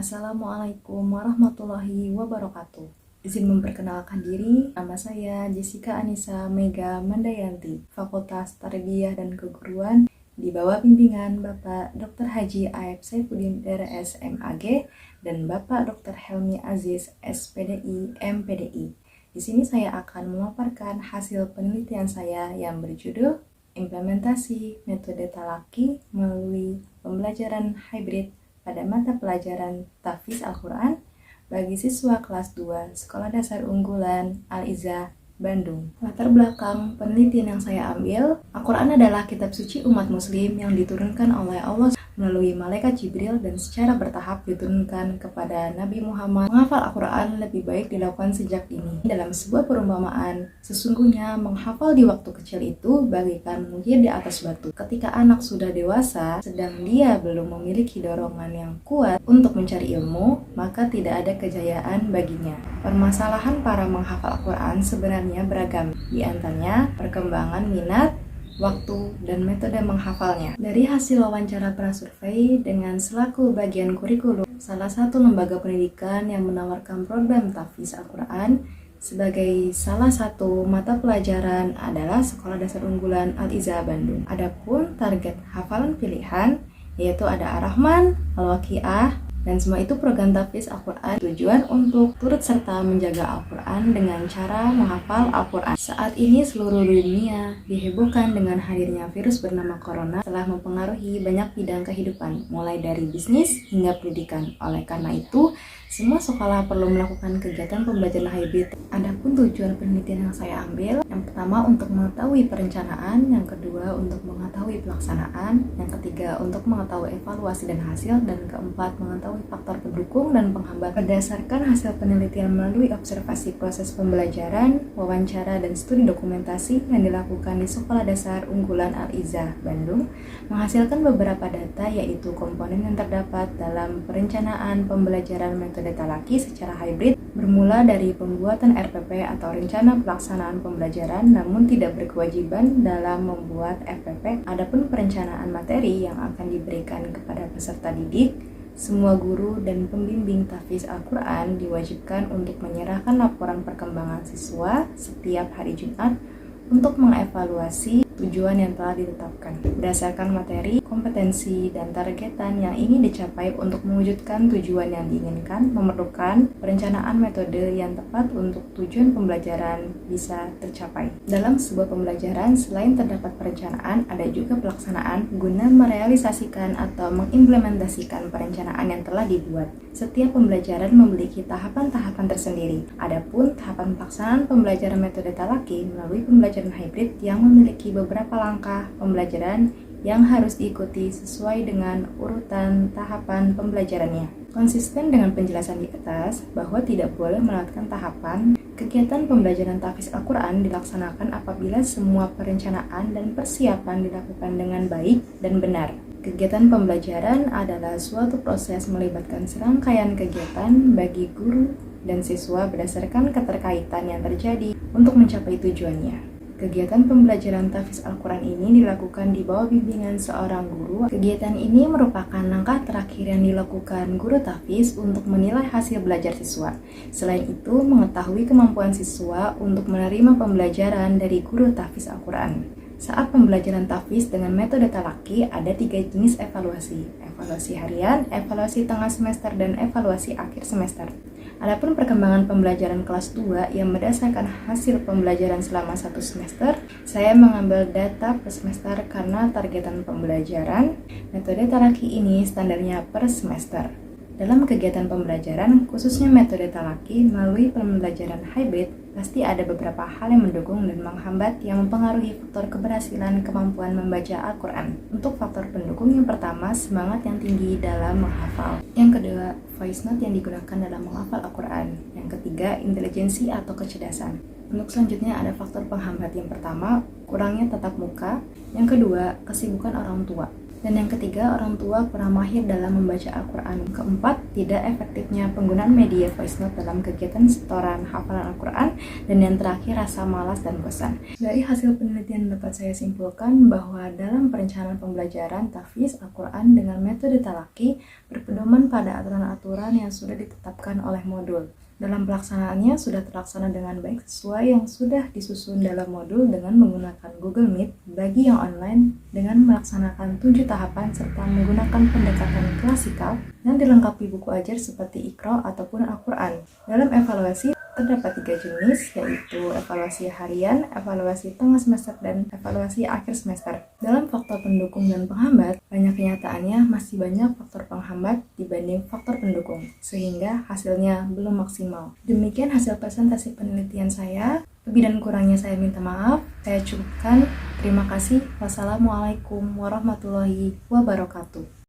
Assalamualaikum warahmatullahi wabarakatuh. Izin memperkenalkan diri, nama saya Jessica Anissa Mega Mandayanti, Fakultas Tarbiyah dan Keguruan di bawah bimbingan Bapak Dr. Haji Aep Saifuddin DRS MAG dan Bapak Dr. Helmi Aziz SPDI MPDI. Di sini saya akan memaparkan hasil penelitian saya yang berjudul Implementasi Metode Talaki melalui pembelajaran hybrid pada mata pelajaran Tahfiz Al-Quran bagi siswa kelas 2 Sekolah Dasar Unggulan Al-Izzah, Bandung. Latar belakang penelitian yang saya ambil, Al-Quran adalah kitab suci umat muslim yang diturunkan oleh Allah melalui malaikat Jibril dan secara bertahap diturunkan kepada Nabi Muhammad. Menghafal Al-Quran lebih baik dilakukan sejak dini. Dalam sebuah perumpamaan, sesungguhnya menghafal di waktu kecil itu bagaikan mengukir di atas batu. Ketika anak sudah dewasa, sedang dia belum memiliki dorongan yang kuat untuk mencari ilmu, maka tidak ada kejayaan baginya. Permasalahan para menghafal Al-Quran sebenarnya beragam, di antaranya perkembangan minat, waktu, dan metode menghafalnya. Dari hasil wawancara prasurvei dengan selaku bagian kurikulum salah satu lembaga pendidikan yang menawarkan program Tahfiz Al-Quran sebagai salah satu mata pelajaran adalah Sekolah Dasar Unggulan Al-Izzah, Bandung. Adapun target hafalan pilihan yaitu ada Ar-Rahman, Al-Waqiah, dan semua itu program Tahfiz Al-Quran tujuan untuk turut serta menjaga Al-Quran dengan cara menghafal Al-Quran. Saat ini seluruh dunia dihebohkan dengan hadirnya virus bernama Corona telah mempengaruhi banyak bidang kehidupan, mulai dari bisnis hingga pendidikan. Oleh karena itu, semua sekolah perlu melakukan kegiatan pembelajaran hybrid. Adapun tujuan penelitian yang saya ambil, yang pertama untuk mengetahui perencanaan, yang kedua untuk mengetahui pelaksanaan, yang ketiga untuk mengetahui evaluasi dan hasil, dan keempat mengetahui faktor pendukung dan penghambat. Berdasarkan hasil penelitian melalui observasi proses pembelajaran, wawancara, dan studi dokumentasi yang dilakukan di Sekolah Dasar Unggulan Al-Izzah, Bandung, menghasilkan beberapa data yaitu komponen yang terdapat dalam perencanaan pembelajaran metode Talaki secara hybrid bermula dari pembuatan RPP atau rencana pelaksanaan pembelajaran namun tidak berkewajiban dalam membuat RPP. Adapun perencanaan materi yang akan diberikan kepada peserta didik, semua guru dan pembimbing Tahfiz Al-Quran diwajibkan untuk menyerahkan laporan perkembangan siswa setiap hari Jumat untuk mengevaluasi tujuan yang telah ditetapkan. Berdasarkan materi, kompetensi, dan targetan yang ingin dicapai untuk mewujudkan tujuan yang diinginkan, memerlukan perencanaan metode yang tepat untuk tujuan pembelajaran bisa tercapai. Dalam sebuah pembelajaran, selain terdapat perencanaan, ada juga pelaksanaan guna merealisasikan atau mengimplementasikan perencanaan yang telah dibuat. Setiap pembelajaran memiliki tahapan-tahapan tersendiri. Adapun tahapan pelaksanaan pembelajaran metode Talaki melalui pembelajaran hybrid yang memiliki beberapa langkah pembelajaran yang harus diikuti sesuai dengan urutan tahapan pembelajarannya. Konsisten dengan penjelasan di atas bahwa tidak boleh melewatkan tahapan, kegiatan pembelajaran Tahfiz Al-Quran dilaksanakan apabila semua perencanaan dan persiapan dilakukan dengan baik dan benar. Kegiatan pembelajaran adalah suatu proses melibatkan serangkaian kegiatan bagi guru dan siswa berdasarkan keterkaitan yang terjadi untuk mencapai tujuannya. Kegiatan pembelajaran Tahfiz Al-Quran ini dilakukan di bawah bimbingan seorang guru. Kegiatan ini merupakan langkah terakhir yang dilakukan guru Tahfiz untuk menilai hasil belajar siswa. Selain itu, mengetahui kemampuan siswa untuk menerima pembelajaran dari guru Tahfiz Al-Quran. Saat pembelajaran Tahfiz dengan metode Talaki, ada 3 jenis evaluasi. Evaluasi harian, evaluasi tengah semester, dan evaluasi akhir semester. Adapun perkembangan pembelajaran kelas 2 yang berdasarkan hasil pembelajaran selama 1 semester, saya mengambil data per semester karena targetan pembelajaran metode Talaki ini standarnya per semester. Dalam kegiatan pembelajaran, khususnya metode Talaki melalui pembelajaran hybrid, pasti ada beberapa hal yang mendukung dan menghambat yang mempengaruhi faktor keberhasilan kemampuan membaca Al-Quran. Untuk faktor pendukung yang pertama, semangat yang tinggi dalam menghafal. Yang kedua, voice note yang digunakan dalam menghafal Al-Quran. Yang ketiga, intelijensi atau kecerdasan. Untuk selanjutnya ada faktor penghambat. Yang pertama, kurangnya tatap muka. Yang kedua, kesibukan orang tua. Dan yang ketiga, orang tua kurang mahir dalam membaca Al-Quran. Keempat, tidak efektifnya penggunaan media voice note dalam kegiatan setoran hafalan Al-Quran. Dan yang terakhir, rasa malas dan bosan. Dari hasil penelitian dapat saya simpulkan bahwa dalam perencanaan pembelajaran tahfiz Al-Quran dengan metode talaki berpedoman pada aturan-aturan yang sudah ditetapkan oleh modul. Dalam pelaksanaannya sudah terlaksana dengan baik sesuai yang sudah disusun dalam modul dengan menggunakan Google Meet bagi yang online dengan melaksanakan 7 tahapan serta menggunakan pendekatan klasikal dan dilengkapi buku ajar seperti Iqra ataupun Al-Quran. Dalam evaluasi terdapat 3 jenis, yaitu evaluasi harian, evaluasi tengah semester, dan evaluasi akhir semester. Dalam faktor pendukung dan penghambat, banyak kenyataannya masih banyak faktor penghambat dibanding faktor pendukung, sehingga hasilnya belum maksimal. Demikian hasil presentasi penelitian saya. Lebih dan kurangnya saya minta maaf. Saya cukupkan. Terima kasih. Wassalamualaikum warahmatullahi wabarakatuh.